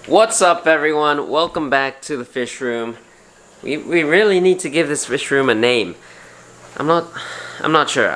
What's up, everyone? Welcome back to the fish room. We really need to give this fish room a name. I'm not sure.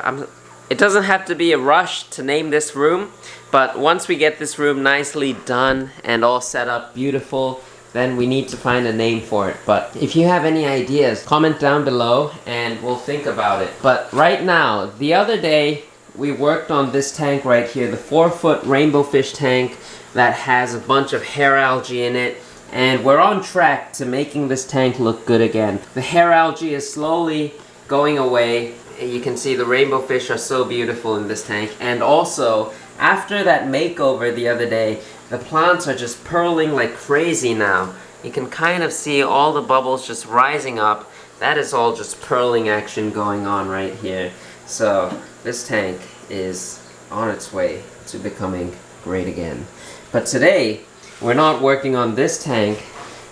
It doesn't have to be a rush to name this room, but once we get this room nicely done and all set up beautiful, then we need to find a name for it. But if you have any ideas, comment down below and we'll think about it. But right now, the other day, we worked on this tank right here, the 4-foot rainbow fish tank that has a bunch of hair algae in it, and we're on track to making this tank look good again. The hair algae is slowly going away. You can see the rainbow fish are so beautiful in this tank, and also after that makeover the other day, the plants are just pearling like crazy now. You can kind of see all the bubbles just rising up. That is all just pearling action going on right here. So this tank is on its way to becoming great again. But today, we're not working on this tank.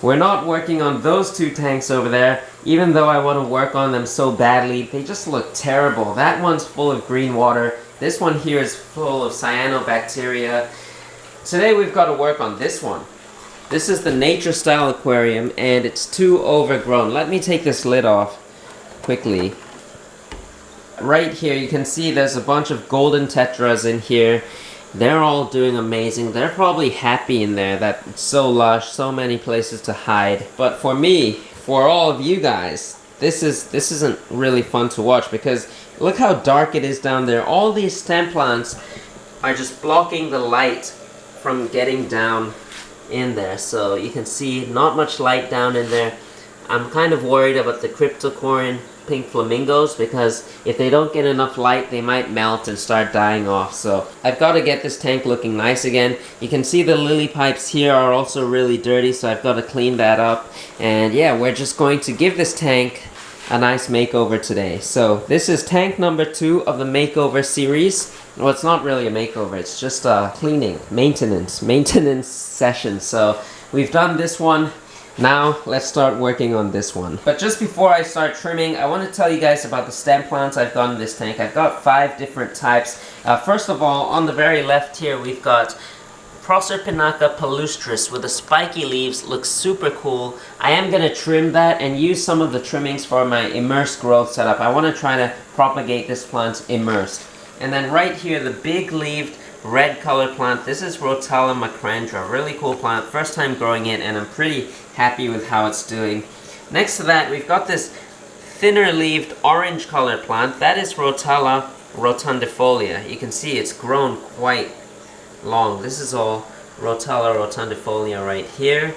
We're not working on those two tanks over there, even though I want to work on them so badly. They just look terrible. That one's full of green water. This one here is full of cyanobacteria. Today we've got to work on this one. This is the nature style aquarium, and it's too overgrown. Let me take this lid off quickly. Right here you can see there's a bunch of golden tetras in here. They're all doing amazing. They're probably happy in there that it's so lush, so many places to hide. But for me, for all of you guys, this isn't really fun to watch because look how dark it is down there. All these stem plants are just blocking the light from getting down in there. So you can see not much light down in there. I'm kind of worried about the cryptocorin pink flamingos because if they don't get enough light, they might melt and start dying off. So I've got to get this tank looking nice again. You can see the lily pipes here are also really dirty, so I've got to clean that up. And yeah, we're just going to give this tank a nice makeover today. So this is tank number 2 of the makeover series. Well, it's not really a makeover, it's just a cleaning, maintenance session. So we've done this one. Now, let's start working on this one. But just before I start trimming, I want to tell you guys about the stem plants I've got in this tank. I've got 5 different types. First of all, on the very left here, we've got 𝗯𝘂𝗶𝗲𝘀𝗀 with the spiky leaves. Looks super cool. I am going to trim that and use some of the trimmings for my immersed growth setup. I want to try to propagate this plant immersed. And then right here, the big-leaved red color plant. This is 𝗯𝘂𝗶𝗀𝗀𝘀, really cool plant. First time growing it, and I'm pretty happy with how it's doing. Next to that, we've got this thinner-leaved orange color plant. That is 𝗯𝘂𝗀𝗀𝘀𝗀. You can see it's grown quite long. This is all 𝗯𝘂𝗀𝗀𝗀𝘀 right here.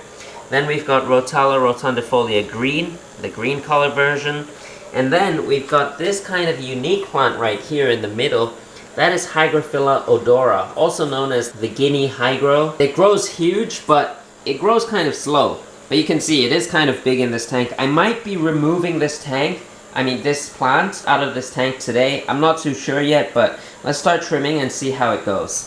Then we've got 𝗯𝘂𝗀𝘀𝗀𝘀𝗀, the green color version. And then we've got this kind of unique plant right here in the middle. That is 𝗲𝗾𝗀𝗀𝗀𝗀, also known as the Guinea hygro. It grows huge, but it grows kind of slow. But you can see it is kind of big in this tank. I might be removing this plant out of this tank today. I'm not too sure yet, but let's start trimming and see how it goes.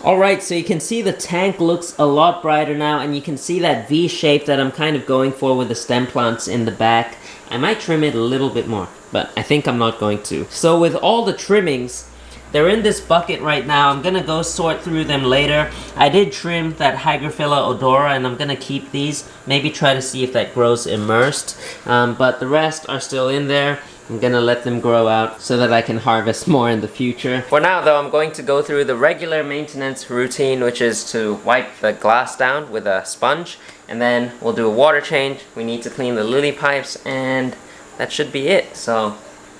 Alright, so you can see the tank looks a lot brighter now, and you can see that V shape that I'm kind of going for with the stem plants in the back. I might trim it a little bit more, but I think I'm not going to. So with all the trimmings, they're in this bucket right now. I'm gonna go sort through them later. I did trim that 𝗲𝗾𝗀𝗀𝗀𝘀, and I'm gonna keep these. Maybe try to see if that grows immersed. But the rest are still in there. I'm gonna let them grow out so that I can harvest more in the future. For now though, I'm going to go through the regular maintenance routine, which is to wipe the glass down with a sponge, and then we'll do a water change. We need to clean the lily pipes, and that should be it. So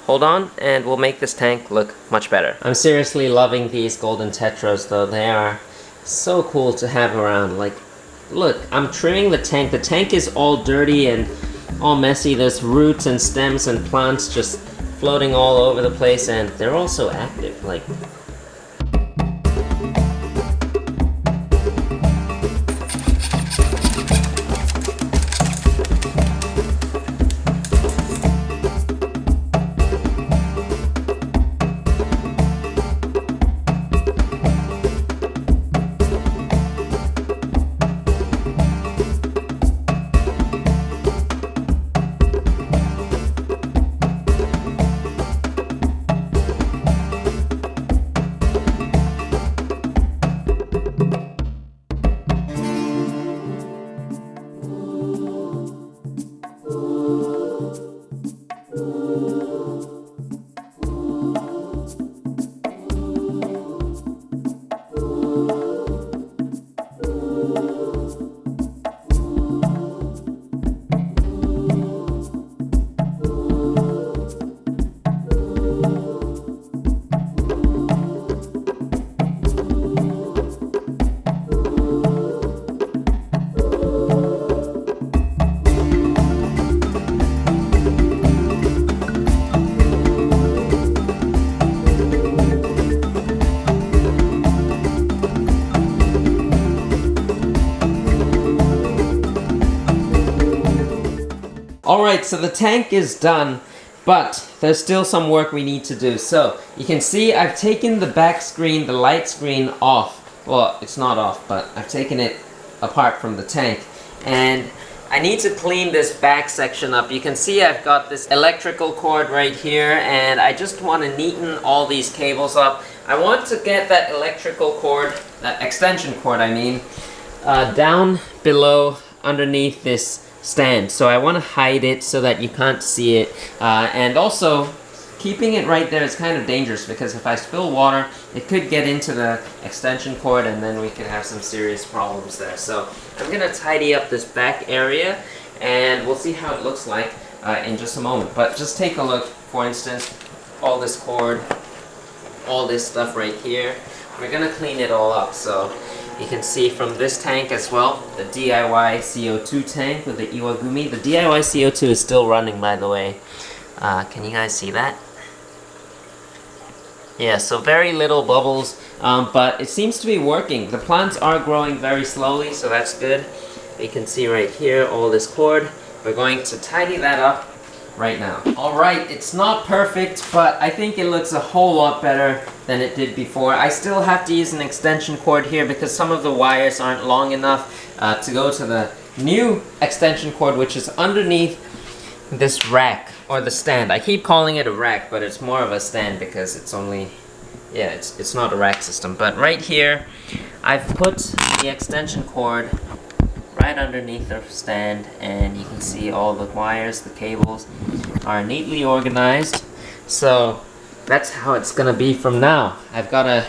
hold on and we'll make this tank look much better. I'm seriously loving these golden tetras though. They are so cool to have around. Like, look, I'm trimming the tank. The tank is all dirty and all messy. There's roots and stems and plants just floating all over the place, and they're also active. Like, alright, so the tank is done, but there's still some work we need to do. So, you can see I've taken the back screen, the light screen off. Well, it's not off, but I've taken it apart from the tank. And I need to clean this back section up. You can see I've got this electrical cord right here, and I just want to neaten all these cables up. I want to get that electrical cord, that extension cord I mean, down below underneath this stand. So I want to hide it so that you can't see it, and also keeping it right there is kind of dangerous because if I spill water it could get into the extension cord and then we could have some serious problems there. So I'm gonna tidy up this back area and we'll see how it looks like in just a moment. But just take a look, for instance, all this cord, all this stuff right here. We're gonna clean it all up. So you can see from this tank as well, the DIY CO2 tank with the 𝗲𝗾𝗀𝗀𝗀𝗀. The DIY CO2 is still running, by the way. Can you guys see that? Yeah, so very little bubbles, but it seems to be working. The plants are growing very slowly, so that's good. You can see right here all this cord. We're going to tidy that up right now. Alright, it's not perfect, but I think it looks a whole lot better than it did before. I still have to use an extension cord here because some of the wires aren't long enough to go to the new extension cord, which is underneath this rack, or the stand. I keep calling it a rack, but it's more of a stand because it's only, yeah, it's not a rack system. But right here, I've put the extension cord right underneath the stand, and you can see all the wires, the cables are neatly organized. So that's how it's gonna be from now. I've gotta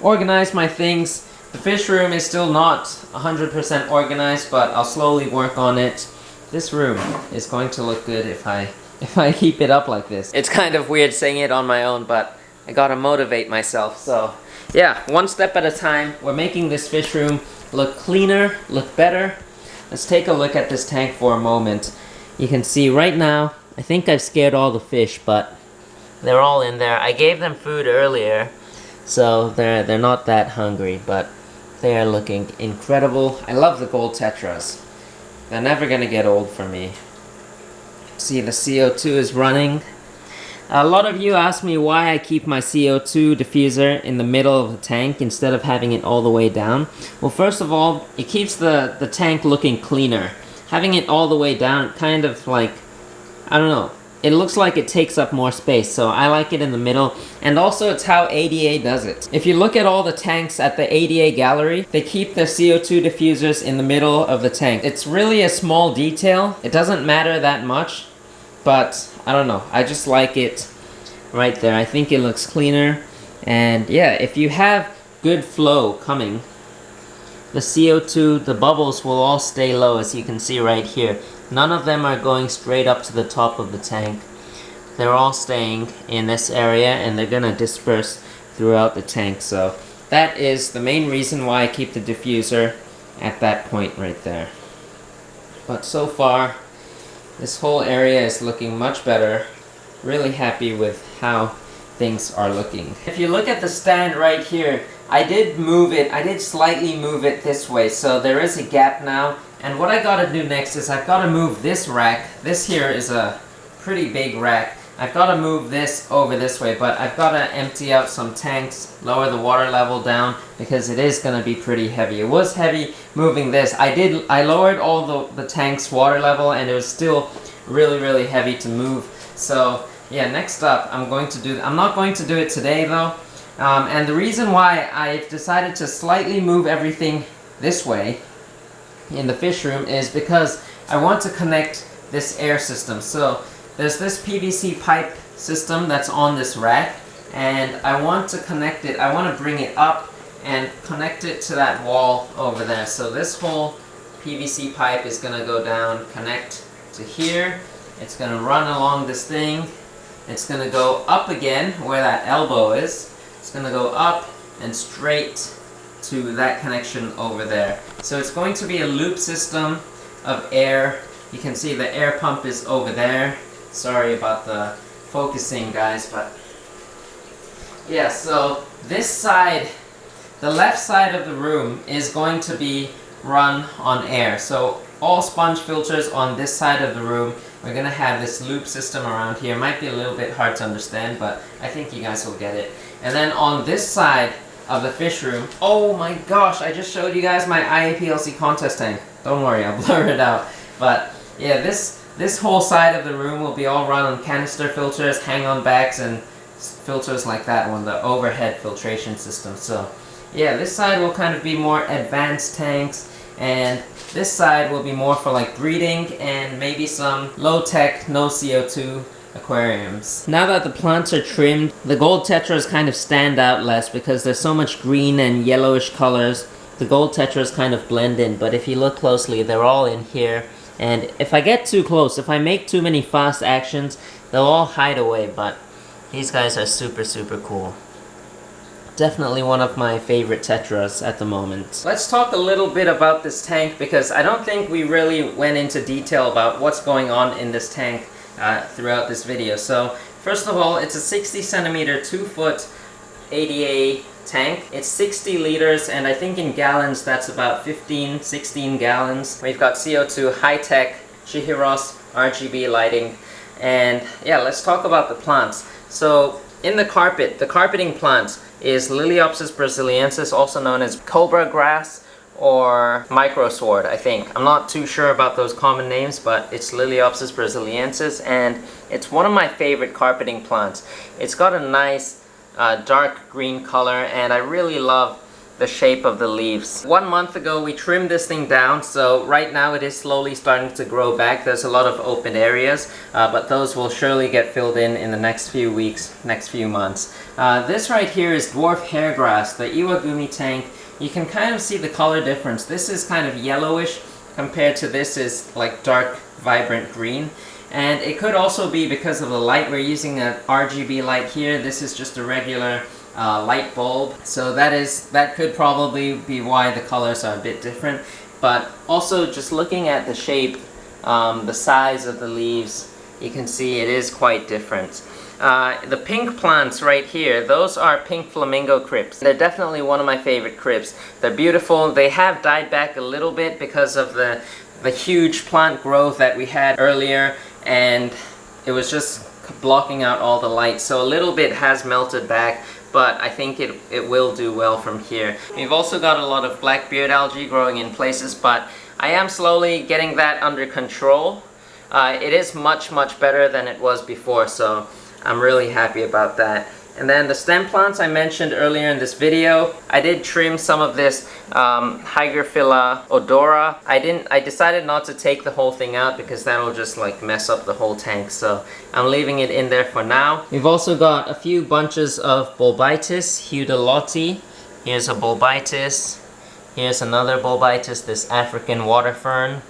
organize my things. The fish room is still not 100% organized, but I'll slowly work on it. This room is going to look good if I keep it up like this. It's kind of weird saying it on my own, but I gotta motivate myself. So yeah, one step at a time. We're making this fish room look cleaner, look better. Let's take a look at this tank for a moment. You can see right now, I think I've scared all the fish, but they're all in there. I gave them food earlier, so they're not that hungry, but they are looking incredible. I love the gold tetras. They're never gonna get old for me. See, the CO2 is running. A lot of you ask me why I keep my CO2 diffuser in the middle of the tank instead of having it all the way down. Well, first of all, it keeps the tank looking cleaner. Having it all the way down, kind of like, I don't know, it looks like it takes up more space, so I like it in the middle. And also, it's how ADA does it. If you look at all the tanks at the ADA gallery, they keep the CO2 diffusers in the middle of the tank. It's really a small detail. It doesn't matter that much, but I don't know, I just like it right there. I think it looks cleaner. And yeah, if you have good flow coming, the CO2, the bubbles will all stay low, as you can see right here. None of them are going straight up to the top of the tank. They're all staying in this area and they're gonna disperse throughout the tank. So that is the main reason why I keep the diffuser at that point right there. But so far, this whole area is looking much better. really happy with how things are looking. If you look at the stand right here, I did slightly move it this way, so there is a gap now. And what I gotta do next is I've gotta move this rack. This here is a pretty big rack. I've gotta move this over this way, but I've gotta empty out some tanks, lower the water level down, because it is gonna be pretty heavy. It was heavy moving this. I lowered all the tank's water level, and it was still really heavy to move. So yeah, next up I'm not going to do it today though. And the reason why I've decided to slightly move everything this way in the fish room is because I want to connect this air system. So there's this PVC pipe system that's on this rack, and I want to connect it. I want to bring it up and connect it to that wall over there. So this whole PVC pipe is going to go down, connect to here. It's going to run along this thing. It's going to go up again where that elbow is. It's going to go up and straight to that connection over there. So it's going to be a loop system of air. You can see the air pump is over there. Sorry about the focusing, guys, but yeah, so this side, the left side of the room is going to be run on air. So all sponge filters on this side of the room. We're gonna have this loop system around here. Might be a little bit hard to understand, but I think you guys will get it. And then on this side of the fish room, oh my gosh, I just showed you guys my 𝗲𝗾𝗀𝗀𝘀𝗀𝗀 contest tank. Don't worry, I'll blur it out. But yeah, this whole side of the room will be all run on canister filters, hang-on bags, and filters like that one, the overhead filtration system. So yeah, this side will kind of be more advanced tanks, and this side will be more for like breeding and maybe some low-tech, no CO2 aquariums. Now that the plants are trimmed, the gold tetras kind of stand out less because there's so much green and yellowish colors. The gold tetras kind of blend in, but if you look closely, they're all in here. And if I get too close, if I make too many fast actions, they'll all hide away, but these guys are super cool. Definitely one of my favorite tetras at the moment. Let's talk a little bit about this tank, because I don't think we really went into detail about what's going on in this tank throughout this video. So first of all, it's a 60 centimeter 2-foot ADA tank. It's 60 liters, and I think in gallons that's about 15-16 gallons. We've got CO2, high-tech 𝗲𝗾𝗾𝗀𝘀𝘀𝗀 RGB lighting. And yeah, let's talk about the plants. So in the carpeting plant is Liliopsis brasiliensis, also known as cobra grass or microsword, I think. I'm not too sure about those common names, but it's Liliopsis brasiliensis, and it's one of my favorite carpeting plants. It's got a nice dark green color, and I really love the shape of the leaves. 1 month ago we trimmed this thing down, so right now it is slowly starting to grow back. There's a lot of open areas, but those will surely get filled in the next few weeks, next few months. This right here is dwarf hairgrass, the iwagumi tank. You can kind of see the color difference. This is kind of yellowish compared to this is like dark vibrant green. And it could also be because of the light. We're using an RGB light here. This is just a regular light bulb, so that could probably be why the colors are a bit different. But also just looking at the shape, the size of the leaves, you can see it is quite different. The pink plants right here, those are pink flamingo crypts. They're definitely one of my favorite crypts. They're beautiful. They have died back a little bit because of the huge plant growth that we had earlier, and it was just blocking out all the light, so a little bit has melted back, but I think it will do well from here. We've also got a lot of black beard algae growing in places, but I am slowly getting that under control. It is much better than it was before, so I'm really happy about that. And then the stem plants I mentioned earlier in this video, I did trim some of this 𝗲𝗾𝗀𝘀𝗀𝘀. I decided not to take the whole thing out because that'll just like mess up the whole tank, so I'm leaving it in there for now. We've also got a few bunches of Bulbitis 𝗲𝗾𝗀𝘀𝗀𝘀. Here's a Bulbitis. Here's another Bulbitis, this African water fern.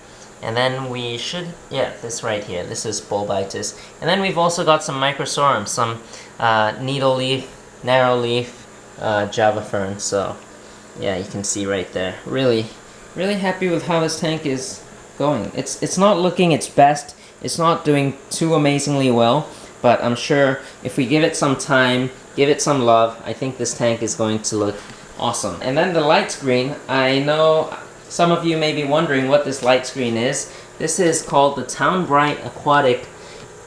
And then we should, yeah, this right here, this is Bulbitis. And then we've also got some Microsorums, some needle leaf, narrow leaf Java fern. So yeah, you can see right there. Really happy with how this tank is going. It's not looking its best, it's not doing too amazingly well, but I'm sure if we give it some time, give it some love, I think this tank is going to look awesome. And then the light screen, I know some of you may be wondering what this light screen is. This is called the Town Bright Aquatic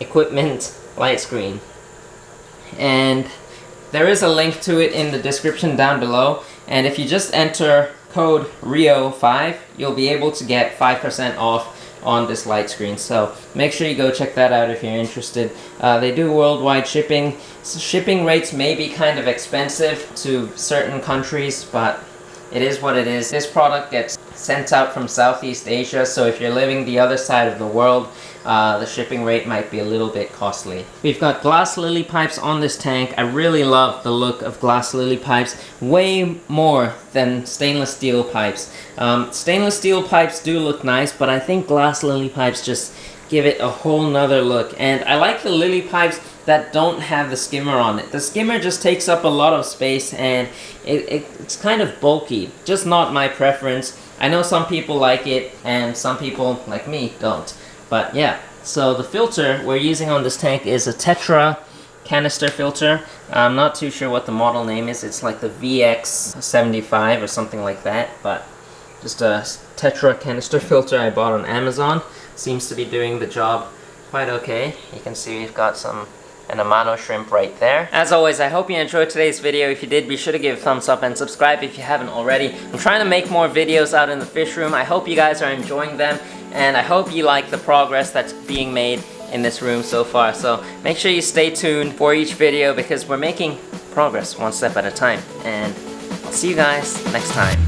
Equipment Light Screen. And there is a link to it in the description down below. And if you just enter code 𝗲𝘂𝘀𝗀𝗀, you'll be able to get 5% off on this light screen. So make sure you go check that out if you're interested. They do worldwide shipping. So shipping rates may be kind of expensive to certain countries, but it is what it is. This product gets sent out from Southeast Asia, so if you're living the other side of the world, the shipping rate might be a little bit costly. We've got glass lily pipes on this tank. I really love the look of glass lily pipes, way more than stainless steel pipes. Stainless steel pipes do look nice, but I think glass lily pipes just give it a whole nother look. And I like the lily pipes that don't have the skimmer on it. The skimmer just takes up a lot of space and it's kind of bulky. Just not my preference. I know some people like it and some people, like me, don't. But yeah, so the filter we're using on this tank is a Tetra canister filter. I'm not too sure what the model name is. It's like the 𝗲𝘾𝗾𝗀𝗀𝘀 or something like that, but just a Tetra canister filter I bought on Amazon. Seems to be doing the job quite okay. You can see we've got an Amano shrimp right there. As always, I hope you enjoyed today's video. If you did, be sure to give a thumbs up and subscribe if you haven't already. I'm trying to make more videos out in the fish room. I hope you guys are enjoying them, and I hope you like the progress that's being made in this room so far. So make sure you stay tuned for each video because we're making progress one step at a time. And I'll see you guys next time.